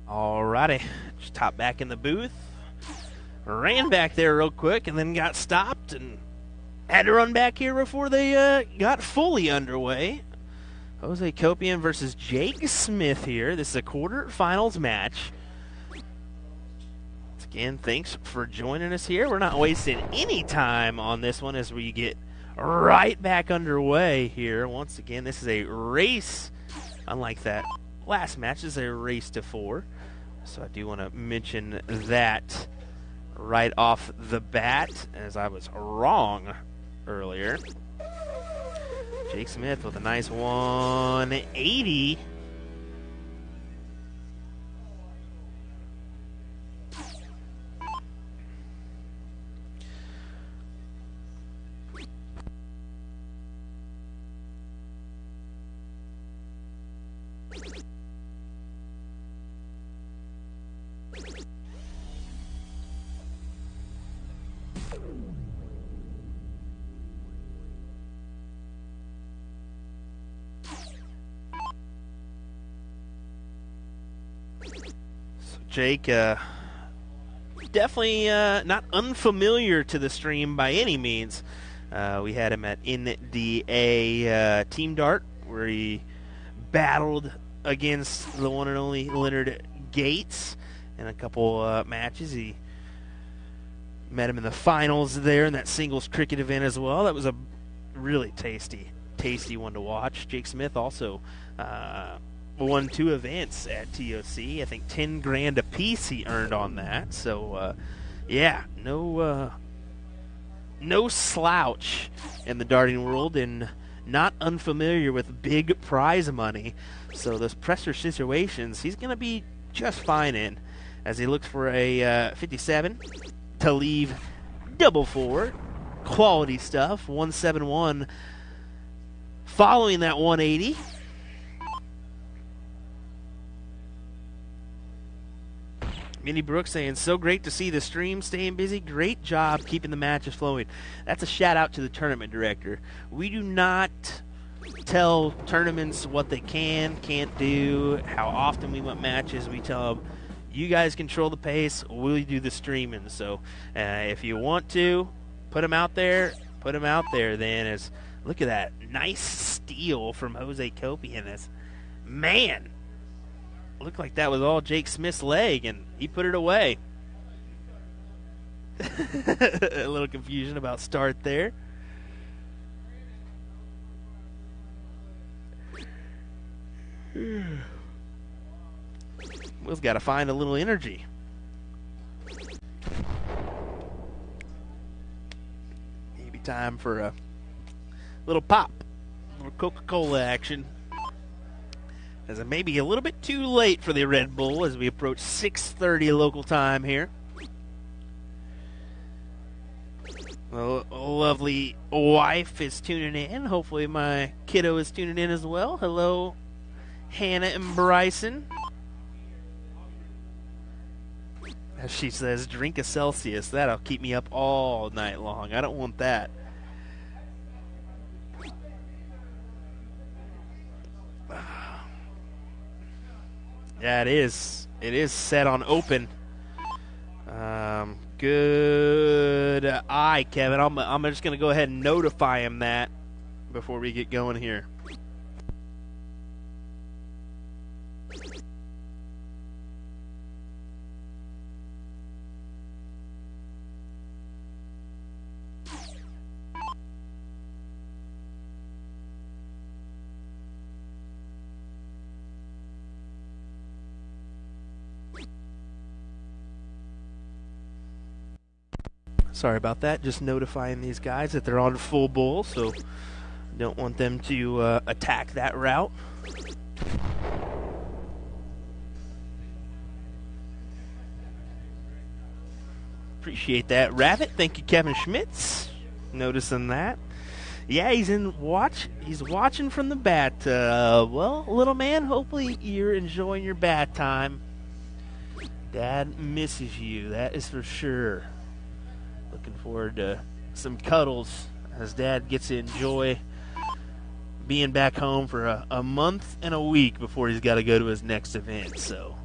Alrighty, just hopped back in the booth, ran back there real quick, and then got stopped and had to run back here before they got fully underway. Jose Compean versus Jake Smith here. This is a quarterfinals match. Once again, thanks for joining us here. We're not wasting any time on this one as we get right back underway here. Once again, this is a race. Unlike that last match, this is a race to 4. So I do want to mention that right off the bat, as I was wrong earlier. Jake Smith with a nice 180. Jake, definitely not unfamiliar to the stream by any means. We had him at NDA Team Dart, where he battled against the one and only Leonard Gates in a couple matches. He met him in the finals there in that singles cricket event as well. That was a really tasty one to watch. Jake Smith also won 2 events at TOC. I think 10 grand a piece he earned on that. So, yeah, no slouch in the darting world, and not unfamiliar with big prize money. So those pressure situations, he's going to be just fine in, as he looks for a 57 to leave double 4. Quality stuff. 171 following that 180. Minnie Brooks saying, so great to see the stream staying busy. Great job keeping the matches flowing. That's a shout out to the tournament director. We do not tell tournaments what they can't do, how often we want matches. We tell them, you guys control the pace, we'll do the streaming. So if you want to put them out there, put them out there then. As look at that nice steal from Jose Compean. Man, looked like that was all Jake Smith's leg, and he put it away. A little confusion about start there. Will's got to find a little energy. Maybe time for a little pop, a little Coca-Cola action. As it may be a little bit too late for the Red Bull as we approach 6:30 local time here. Well, a lovely wife is tuning in. Hopefully my kiddo is tuning in as well. Hello, Hannah and Bryson. As she says, drink a Celsius. That'll keep me up all night long. I don't want that. Yeah, it is. It is set on open. Good eye, Kevin. I'm just going to go ahead and notify him that before we get going here. Sorry about that. Just notifying these guys that they're on full bull, so don't want them to attack that route. Appreciate that, Rabbit. Thank you, Kevin Schmitz. Noticing that. Yeah, he's in watch. He's watching from the bat. Well, little man, hopefully you're enjoying your bat time. Dad misses you, that is for sure. Looking forward to some cuddles as Dad gets to enjoy being back home for a month and a week before he's got to go to his next event. So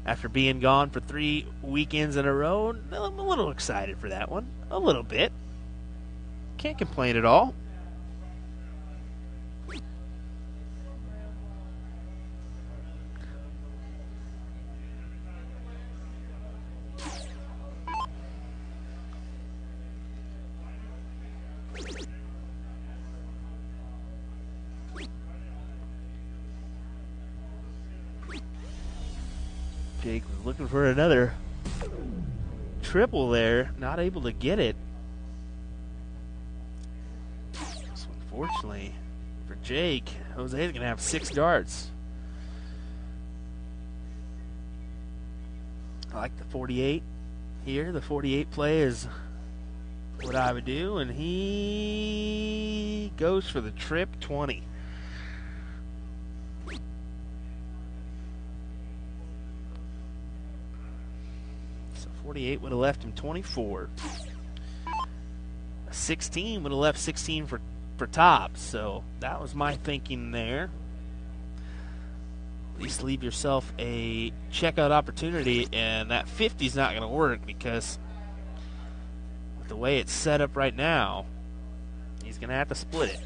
after being gone for 3 weekends in a row. I'm a little excited for that one. A little bit. Can't complain at all. Jake was looking for another triple there, not able to get it. So unfortunately for Jake, Jose's going to have 6 darts. I like the 48 here. The 48 play is what I would do, and he goes for the trip 20. 48 would have left him 24. A 16 would have left 16 for tops. So that was my thinking there. At least leave yourself a checkout opportunity, and that 50 is not going to work because with the way it's set up right now, he's going to have to split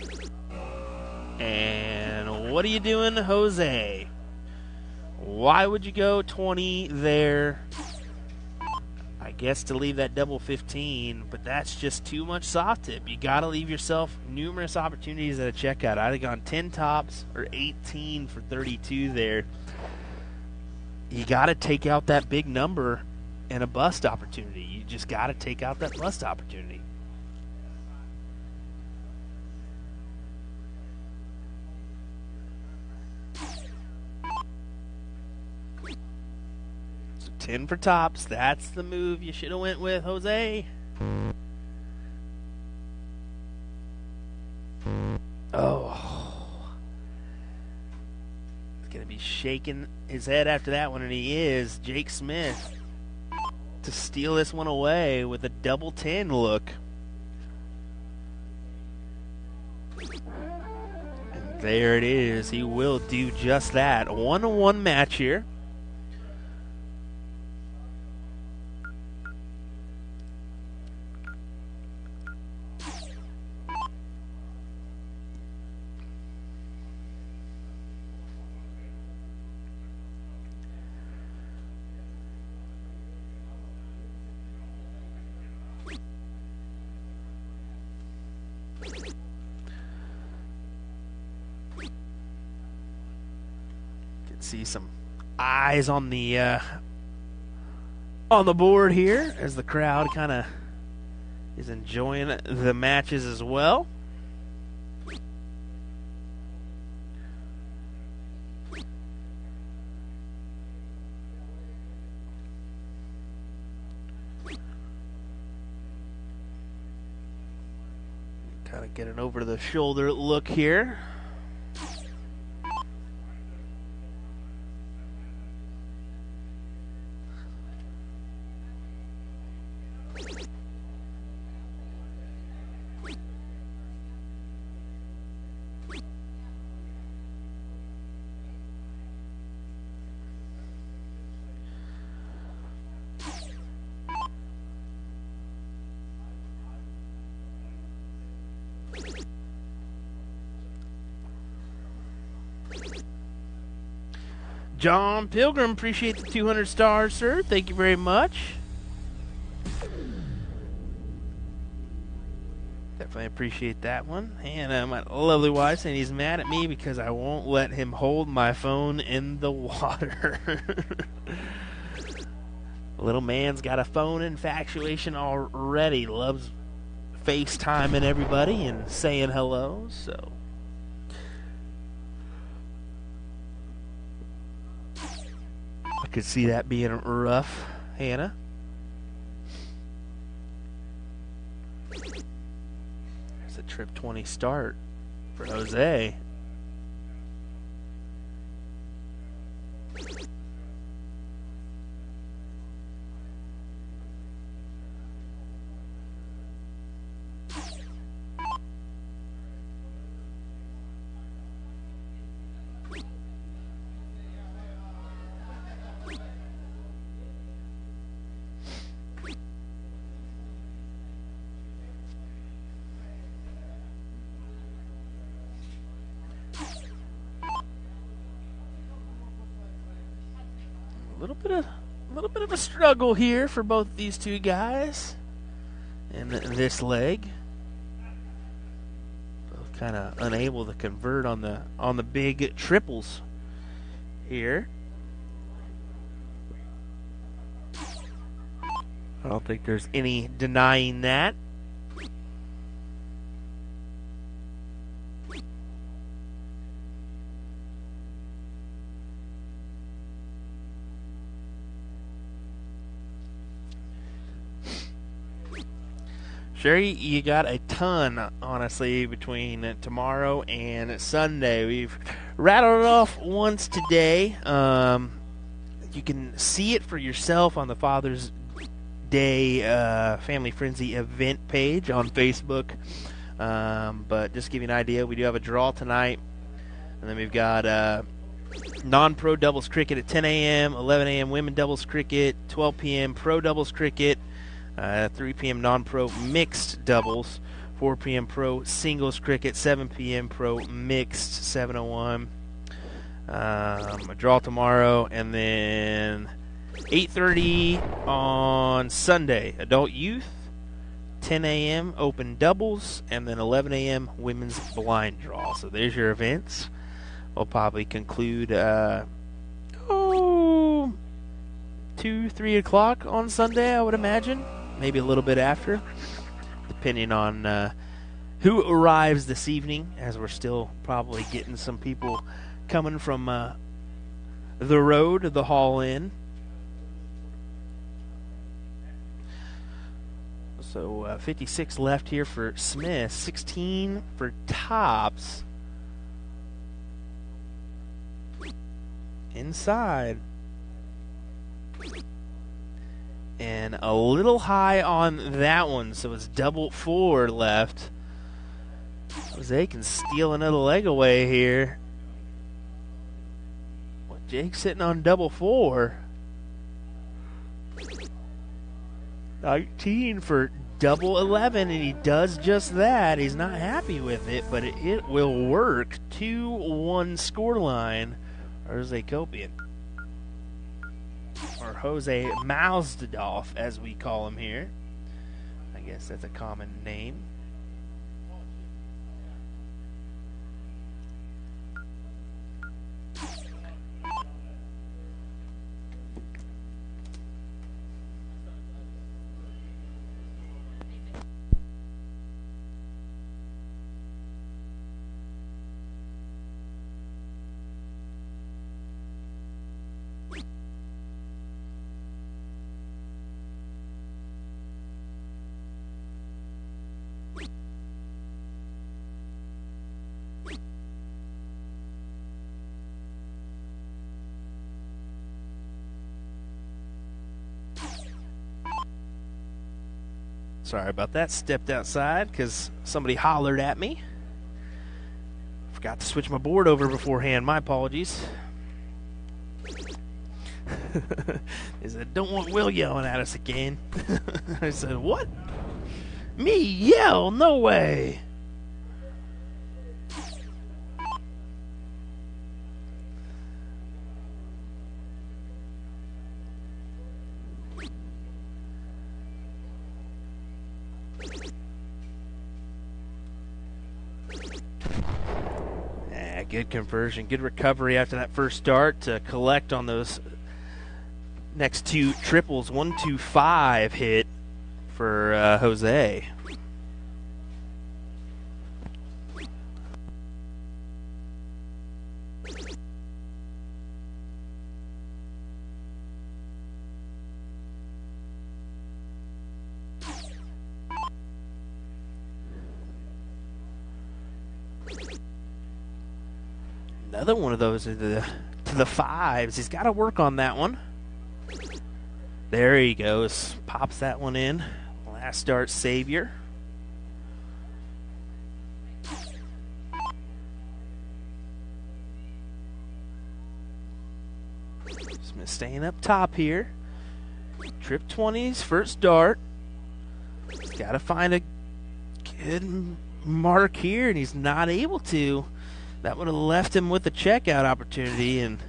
it. And what are you doing, Jose? Why would you go 20 there? I guess to leave that double 15, but that's just too much soft tip. You got to leave yourself numerous opportunities at a checkout. I'd have gone 10 tops or 18 for 32 there. You got to take out that big number and a bust opportunity. You just got to take out that bust opportunity. So 10 for tops. That's the move you should have went with, Jose. Oh. He's going to be shaking his head after that one, and he is. Jake Smith to steal this one away with a double 10 look. And there it is. He will do just that. A 1-1 match here. See some eyes on the board here as the crowd kind of is enjoying the matches as well. Kind of get an over the shoulder look here. John Pilgrim, appreciate the 200 stars, sir. Thank you very much. Definitely appreciate that one. And my lovely wife saying he's mad at me because I won't let him hold my phone in the water. Little man's got a phone infatuation already. Loves FaceTiming everybody and saying hello, so. I could see that being rough, Hannah. There's a trip 20 start for Jose. A little bit of a struggle here for both these two guys in this leg. Both kind of unable to convert on the big triples here. I don't think there's any denying that. Sherry, you got a ton, honestly, between tomorrow and Sunday. We've rattled it off once today. You can see it for yourself on the Father's Day Family Frenzy event page on Facebook. But just to give you an idea, we do have a draw tonight. And then we've got non-pro doubles cricket at 10 a.m., 11 a.m. women doubles cricket, 12 p.m. pro doubles cricket, 3 p.m. non-pro mixed doubles, 4 p.m. pro singles cricket, 7 p.m. pro mixed 701. A draw tomorrow, and then 8:30 on Sunday, adult youth, 10 a.m. open doubles, and then 11 a.m. women's blind draw. So there's your events. We'll probably conclude 2, 3 o'clock on Sunday, I would imagine. Maybe a little bit after, depending on who arrives this evening, as we're still probably getting some people coming from the road, the Hall Inn. So 56 left here for Smith, 16 for Tops. Inside. And a little high on that one, so it's double 4 left. Jose can steal another leg away here. Well, Jake's sitting on double 4. 19 for double 11, and he does just that. He's not happy with it, but it will work. 2-1 scoreline. Jose Compean. Or Jose Mazdadov, as we call him here. I guess that's a common name. Sorry about that. Stepped outside because somebody hollered at me. Forgot to switch my board over beforehand. My apologies. He said, "Don't want Will yelling at us again." I said, "What? Me yell? No way." Good conversion, good recovery after that first start to collect on those next two triples. 1-2-5 hit for Jose. Another one of those to the fives. He's got to work on that one. There he goes. Pops that one in. Last start savior. Smith staying up top here. Trip 20s, first dart. He's got to find a good mark here, and he's not able to. That would have left him with a checkout opportunity, and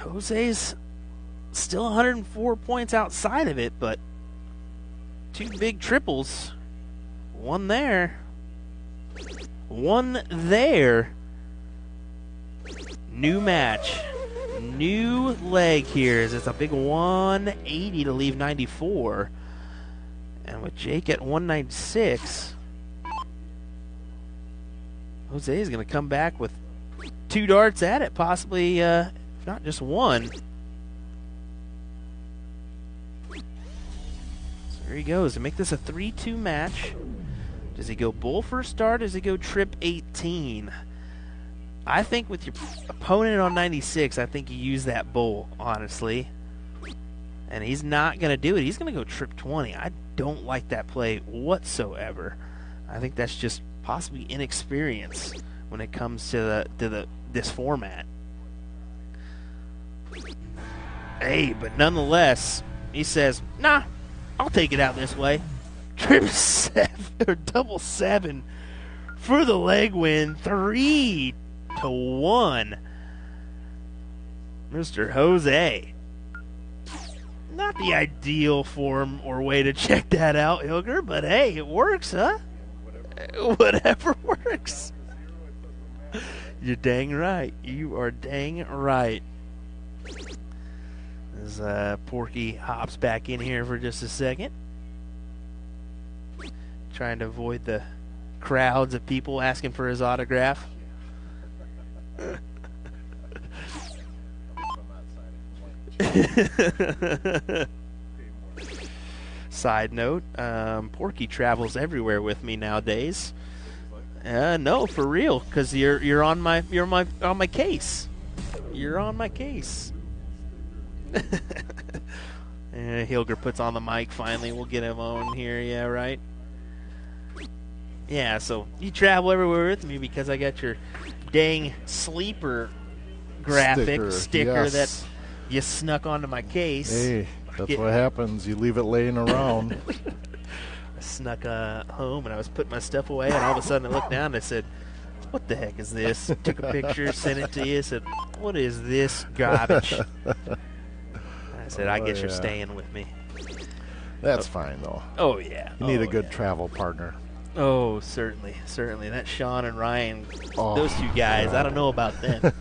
Jose's still 104 points outside of it, but 2 big triples. One there. One there. New match. New leg here. It's a big 180 to leave 94. And with Jake at 196, Jose is going to come back with 2 darts at it, possibly, if not just one. So there he goes to make this a 3-2 match. Does he go bull first dart? Does he go trip 18? I think with your opponent on 96, I think you use that bull, honestly. And he's not going to do it. He's going to go trip 20. I don't like that play whatsoever. I think that's just possibly inexperience when it comes to this format. Hey, but nonetheless, he says, nah, I'll take it out this way. Trip 7 or double 7 for the leg win, 3-1. Mr. Jose. Not the ideal form or way to check that out, Hilger, but hey, it works, huh? Whatever works. You're dang right. You are dang right. As Porky hops back in here for just a second. Trying to avoid the crowds of people asking for his autograph. Side note, Porky travels everywhere with me nowadays. No, for real, because you're on my case. You're on my case. Hilger puts on the mic finally. We'll get him on here. Yeah, right. Yeah, so you travel everywhere with me because I got your dang sleeper graphic sticker yes. that you snuck onto my case. Hey, that's what happens. You leave it laying around. I snuck home and I was putting my stuff away, and all of a sudden I looked down and I said, what the heck is this? Took a picture, sent it to you, said, what is this garbage? I said, I guess you're staying with me. That's fine, though. Oh, yeah. You need a good travel partner. Oh, certainly, certainly. That Sean and Ryan, those 2 guys, I don't know about them.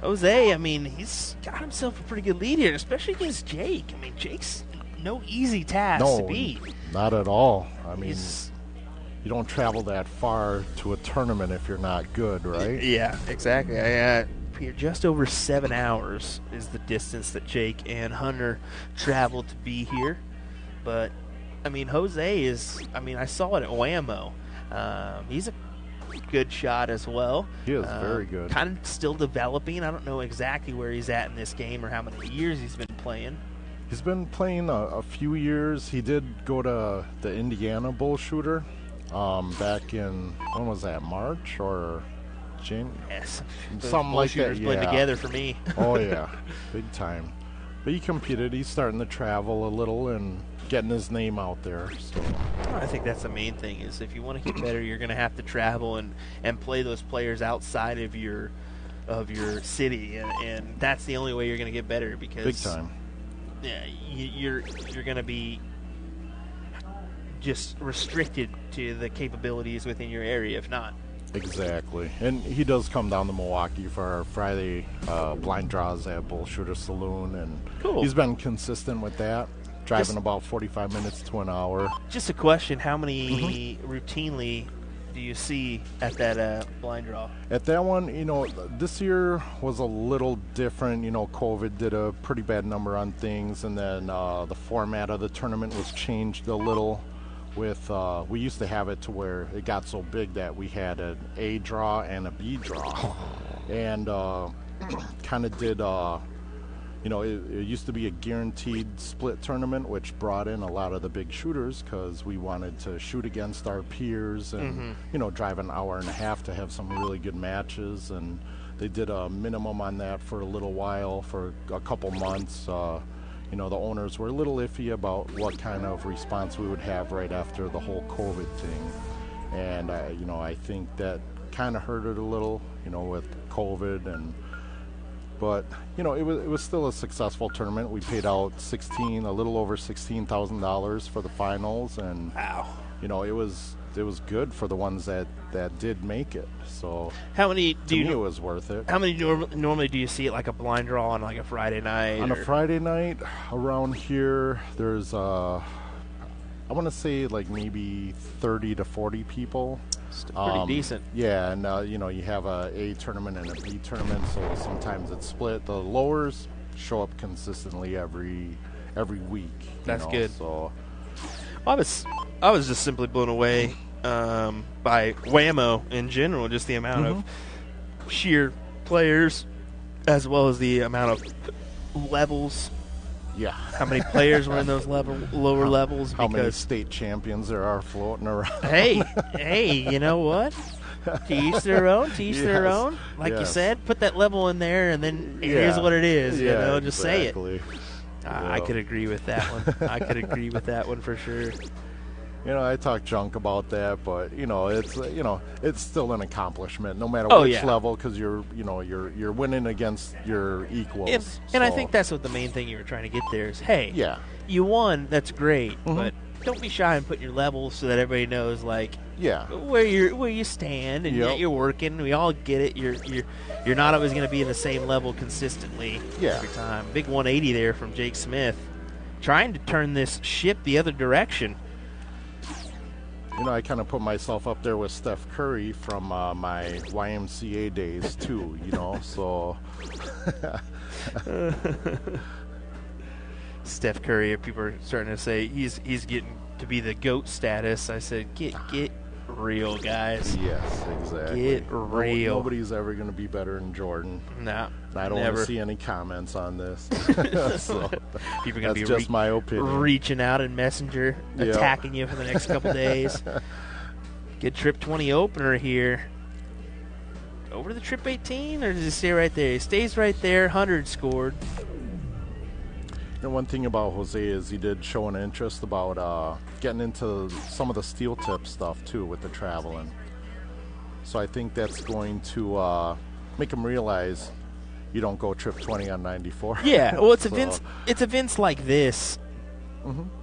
Jose, I mean, he's got himself a pretty good lead here, especially against Jake. I mean, Jake's no easy task to beat. Not at all. I mean, you don't travel that far to a tournament if you're not good, right? Yeah, exactly. Just over 7 hours is the distance that Jake and Hunter traveled to be here. But, I mean, Jose is, I mean, I saw it at Whammo. He's a good shot as well. He is very good. Kind of still developing. I don't know exactly where he's at in this game or how many years he's been playing. He's been playing a few years. He did go to the Indiana Bull Shooter back in, when was that, March or January? Yes. Something like that, played together for me. Oh, yeah. Big time. But he competed. He's starting to travel a little and getting his name out there. So I think that's the main thing, is if you want to get better, you're going to have to travel and play those players outside of your city, and that's the only way you're going to get better, because big time. Yeah, you're going to be just restricted to the capabilities within your area, if not. Exactly. And he does come down to Milwaukee for our Friday blind draws at Bull Shooter Saloon, and he's been consistent with that, driving about 45 minutes to an hour. Just a question, how many routinely do you see at that blind draw? At that one, you know, this year was a little different. You know, COVID did a pretty bad number on things, and then the format of the tournament was changed a little. With we used to have it to where it got so big that we had an A draw and a B draw, and kind of did you know, it used to be a guaranteed split tournament, which brought in a lot of the big shooters because we wanted to shoot against our peers and you know, drive an hour and a half to have some really good matches. And they did a minimum on that for a little while, for a couple months. You know, the owners were a little iffy about what kind of response we would have right after the whole COVID thing. And, you know, I think that kind of hurt it a little, with COVID but it was still a successful tournament. We paid out a little over $16,000 for the finals, and wow, it was good for the ones that did make it. So how many it was worth it. How many normally do you see it like a blind draw on like a Friday night? On a Friday night around here, there's I want to say like maybe 30 to 40 people. Still pretty decent. Yeah, and you have a tournament and a B tournament, so sometimes it's split. The lowers show up consistently every week. That's good. So I was just simply blown away by Whammo in general, just the amount of sheer players as well as the amount of levels. Yeah. How many players were in those lower levels? How many state champions there are floating around? Hey, you know what? To each their own. To each their own. Like you said, put that level in there, and then here's what it is. Just exactly. say it. I could agree with that one. I could agree with that one for sure. I talk junk about that, but it's still an accomplishment, no matter which level, because you're winning against your equals. And I think that's what the main thing you were trying to get there is, hey, you won, that's great, but don't be shy and put your levels so that everybody knows where you stand and that you're working. We all get it. You're not always going to be in the same level consistently every time. Big 180 there from Jake Smith, trying to turn this ship the other direction. I kind of put myself up there with Steph Curry from my YMCA days too, so. Steph Curry, people are starting to say he's getting to be the GOAT status. I said, get real, guys. Yes, exactly. Get real. Nobody's ever going to be better than Jordan. No, I don't want to see any comments on this. So people are going to be just my opinion. Reaching out in Messenger, attacking you for the next couple days. Good Trip 20 opener here. Over to the Trip 18, or does it stay right there? He stays right there. 100 scored. One thing about Jose is he did show an interest about getting into some of the steel tip stuff too with the traveling. So I think that's going to make him realize you don't go Trip 20 on 94. Yeah, well, it's events like this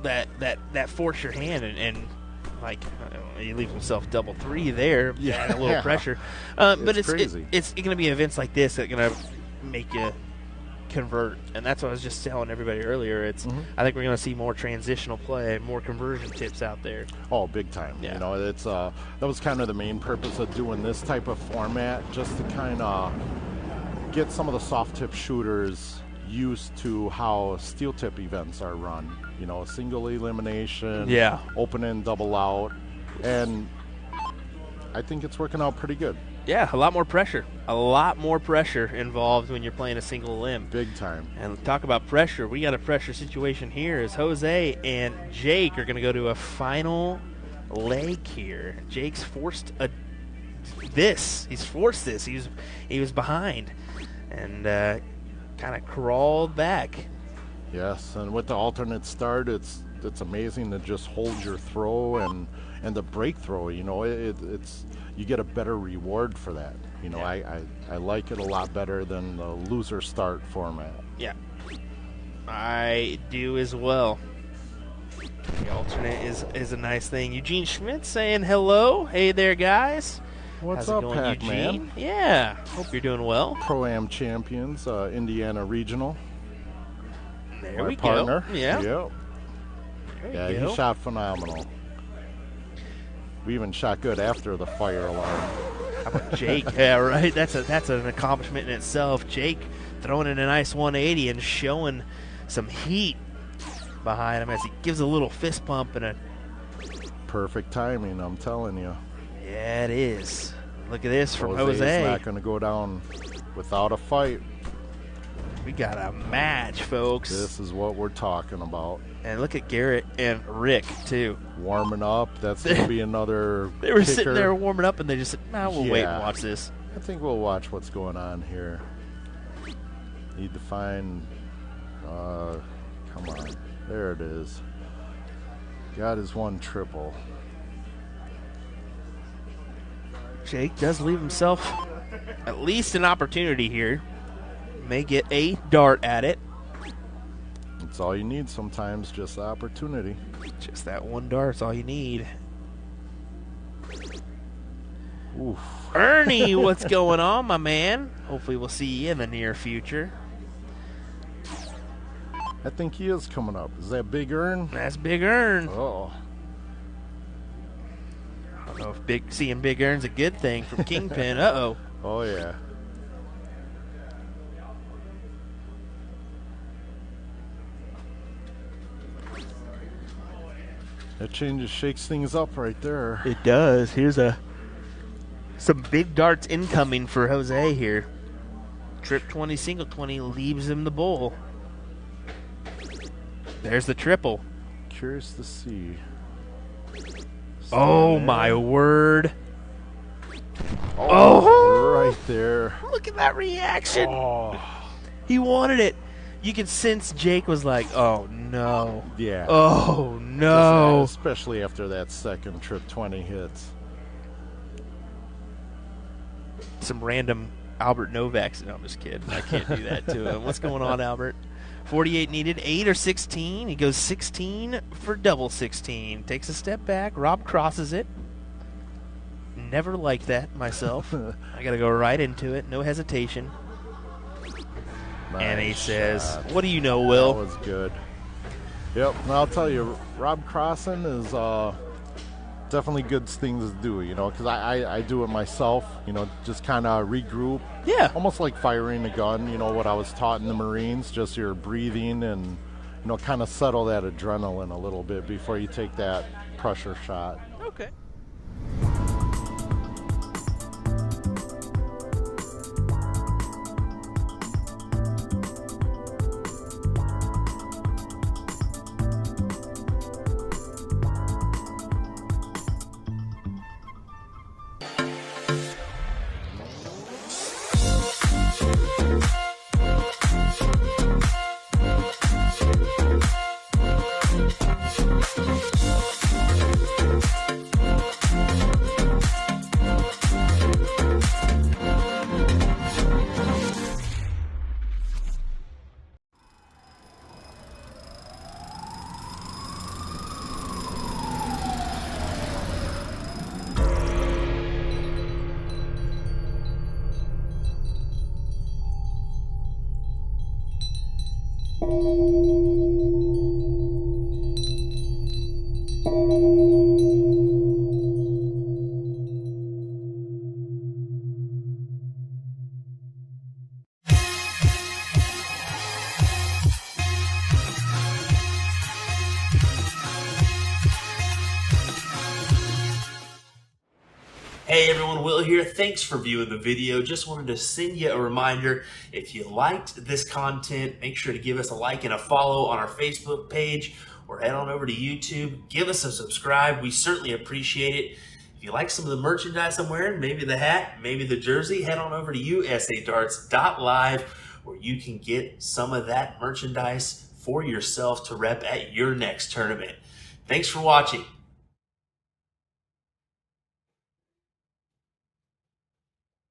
that force your hand and he leaves himself double three there. Yeah, a little pressure. But it's crazy. It's going to be events like this that are going to make you convert, and that's what I was just telling everybody earlier. I think we're going to see more transitional play, more conversion tips out there. Oh, big time. Yeah. It's that was kind of the main purpose of doing this type of format, just to kind of get some of the soft tip shooters used to how steel tip events are run. Single elimination, open and double out, and I think it's working out pretty good. Yeah, a lot more pressure involved when you're playing a single limb. Big time. And talk about pressure. We got a pressure situation here as Jose and Jake are going to go to a final leg here. Jake's forced this. He's forced this. He was behind and kind of crawled back. Yes, and with the alternate start, it's amazing to just hold your throw and the break throw. It's you get a better reward for that. I like it a lot better than the loser start format. Yeah, I do as well. The alternate is a nice thing. Eugene Schmidt saying hello. Hey there, guys. What's How's up, it going, Pac-Man? Eugene? Yeah, hope you're doing well. Pro-Am champions, Indiana Regional. There My we partner. go. Yeah. Yep. There we go. He shot phenomenal. We even shot good after the fire alarm. How about Jake? Yeah, right. That's an accomplishment in itself. Jake throwing in a nice 180 and showing some heat behind him as he gives a little fist pump and a perfect timing, I'm telling you. Yeah, it is. Look at this from Jose. Jose's not going to go down without a fight. We got a match, folks. This is what we're talking about. And look at Garrett and Rick, too. Warming up. That's going to be another They were kicker. sitting there warming up, and they just said, we'll wait and watch this. I think we'll watch what's going on here. Need to find... come on. There it is. Got his one triple. Jake does leave himself at least an opportunity here. May get a dart at it. That's all you need sometimes, just the opportunity. Just that one dart's all you need. Oof. Ernie, what's going on, my man? Hopefully we'll see you in the near future. I think he is coming up. Is that Big Earn? That's Big Earn. Oh. I don't know if seeing Big Earn's a good thing from Kingpin. Uh-oh. Oh, yeah. That shakes things up right there. It does. Here's some big darts incoming for Jose here. Trip 20, single 20 leaves him the bowl. There's the triple. Curious to see. Oh, my word. Oh, right there. Look at that reaction. Oh. He wanted it. You can sense Jake was like, oh, no. Yeah. Oh, no. Especially after that second trip 20 hits. Some random Albert Novak's. No, I'm just kidding. I can't do that to him. What's going on, Albert? 48 needed, 8 or 16. He goes 16 for double 16. Takes a step back. Rob crosses it. Never liked that myself. I got to go right into it. No hesitation. Nice and he says, shot. What do you know, Will? That was good. Yep, and I'll tell you, Rob crossing is definitely good things to do, you know, because I do it myself, you know, just kind of regroup. Yeah. Almost like firing a gun, you know, what I was taught in the Marines, just your breathing and, you know, kind of settle that adrenaline a little bit before you take that pressure shot. Okay. Hey everyone, Will here. Thanks for viewing the video. Just wanted to send you a reminder, if you liked this content, make sure to give us a like and a follow on our Facebook page or head on over to YouTube. Give us a subscribe. We certainly appreciate it. If you like some of the merchandise I'm wearing, maybe the hat, maybe the jersey, head on over to usadarts.live where you can get some of that merchandise for yourself to rep at your next tournament. Thanks for watching.